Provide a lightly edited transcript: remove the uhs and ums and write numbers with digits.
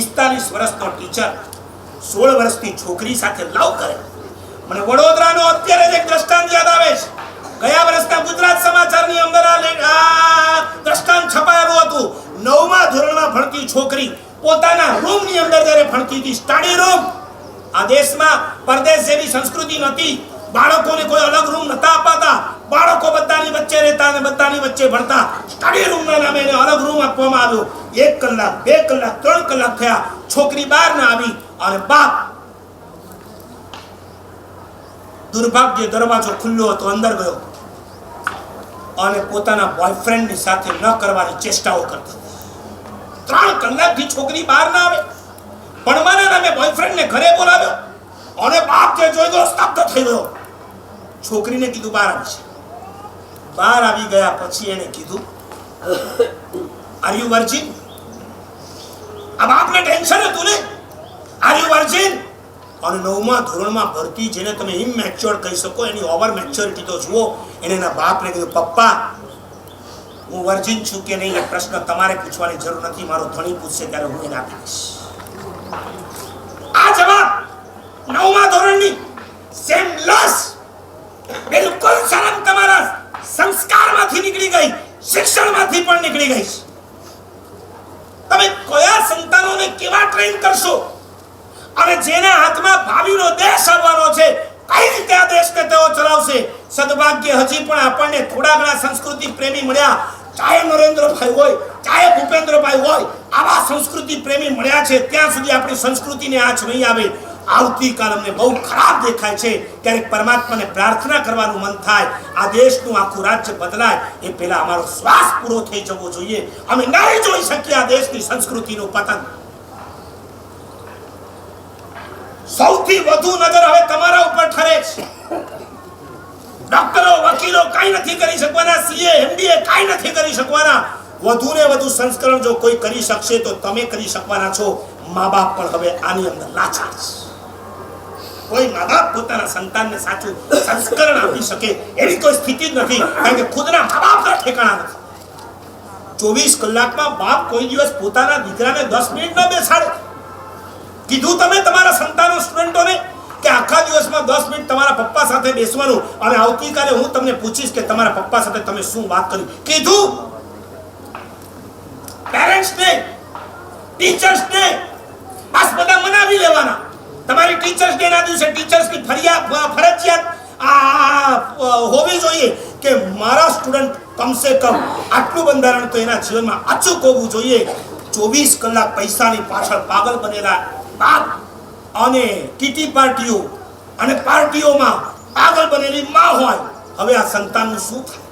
45 વર્ષનો ટીચર 16 વર્ષની છોકરી સાથે લવ કરે. મને વડોદરાનો અત્યારે જ એક દ્રષ્ટાંત યાદ આવે છે. ગયા વર્ષના ગુજરાત સમાચારની અંદર આ દ્રષ્ટાંત છપાયેલું હતું. 9મા ધોરણમાં ભણતી છોકરી પોતાના રૂમની અંદર જ્યારે ભણતી હતી, સ્ટડી રૂમ. આ દેશમાં પરદેશ જેવી સંસ્કૃતિ નથી. બાળકોને કોઈ અલગ રૂમ નતા અપાતા. બાળકો બધાની વચ્ચે રહેતા અને બધાની વચ્ચે ભણતા. સ્ટડી રૂમના નામે એને અલગ રૂમ આપવામાં આવ્યો. 1 કલાક 2 કલાક 3 કલાક થયા, છોકરી બહાર ના આવી અને બાપ દુર્ભાગ્ય દરવાજો ખુલ્લો હતો, અંદર ગયો અને પોતાના બોયફ્રેન્ડની સાથે ન કરવાની ચેષ્ટાઓ કરતો. 3 કલાકથી છોકરી બહાર ના આવે. ભણવાના નામે બોયફ્રેન્ડને ઘરે બોલાવ્યો અને બાપ જે જોઈ ગયો સ્તબ્ધ થઈ ગયો. છોકરીને કીધું બહાર આવી છે. બહાર આવી ગયા પછી એને કીધું, આર યુ વર્જિન? આ બાપને ટેન્શન હતું ને, આર યુ વર્જિન? અને 9મા ધોરણમાં ભરતી જેને તમે ઇમેચ્યોર કહી શકો, એની ઓવર મેચ્યોરિટી તો જુઓ. એને એના બાપને કીધું, પપ્પા હું વર્જિન છું કે નહીં એ પ્રશ્ન તમારે પૂછવાની જરૂર નથી, મારો ધણી પૂછશે ત્યારે હું એને આપી દઈશ. આ જવાબ 9મા ધોરણની સેમલેસ, બિલકુલ શરમ તમારા સંસ્કારમાંથી નીકળી ગઈ, શિક્ષણમાંથી પણ નીકળી ગઈ. તમે કયા સંતાનોને કેવા ટ્રેન કરશો અને જેના હાથમાં ભાવિનો દેશ આવવાનો છે, કઈ રીતે આ દેશને તેઓ ચલાવશે? સદભાગ્ય હજી પણ આપણને થોડા ઘણા સંસ્કૃતિ પ્રેમી મળ્યા. ચાહે નરેન્દ્રભાઈ હોય, ચાહે ભૂપેન્દ્રભાઈ હોય, આવા સંસ્કૃતિ પ્રેમી મળ્યા છે. ત્યાં સુધી આપણી સંસ્કૃતિને આંચ નહીં આવે. આવતીકાલ અમને બહુ ખરાબ દેખાય છે. ક્યારેક પરમાત્માને પ્રાર્થના કરવાનું મન થાય, આ દેશનું આખું રાજ્ય બદલાય એ પહેલા અમારો શ્વાસ પૂરો થઈ જવો જોઈએ. અમે નહીં જોઈ શકીએ આ દેશની સંસ્કૃતિનું પતન. સૌથી વધુ નજર હવે તમારા ઉપર ઠરે છે. ડોક્ટરો, વકીલો કાઈ નથી કરી શકવાના, સીએ, એમબીએ કાઈ નથી કરી શકવાના. વધુ ને વધુ સંસ્કરણ જો કોઈ કરી શકશે તો તમે કરી શકવાના છો. મા બાપ પણ હવે આની અંદર લાચાર છે. કોઈ મા બાપ પોતાના સંતાનને સાચું સંસ્કરણ આપી શકે એવી કોઈ સ્થિતિ જ નથી, કારણ કે ખુદના મા બાપના ઠેકાણા નથી. 24 કલાકમાં બાપ કોઈ દિવસ પોતાના દીકરાને 10 મિનિટ ન બેસાડે. કીધું તમે તમારા સંતાનો સ્ટુડન્ટોને કે આખા દિવસમાં 10 મિનિટ તમારા પપ્પા સાથે બેસવાનું અને આવતીકાલે હું તમને પૂછીશ કે તમારા પપ્પા સાથે તમે શું વાત કરી? કીધું? પેરેન્ટ્સને, ટીચર્સને બસ બધા મનાવી લેવાના. તમારી ટીચર્સ ડે ના દિવસે ટીચર્સની ફરજિયાત હોવી જોઈએ કે મારા સ્ટુડન્ટ કમસે કમ આટલું બંધારણ તો એના જીવનમાં અચૂક હોવું જોઈએ. 24 કલાક પૈસાની પાછળ પાગલ બનેલા બાપ અને કીટી પાર્ટીઓ અને પાર્ટીઓમાં પાગલ બનેલી માં હોય, હવે આ સંતાનનું શું થાય?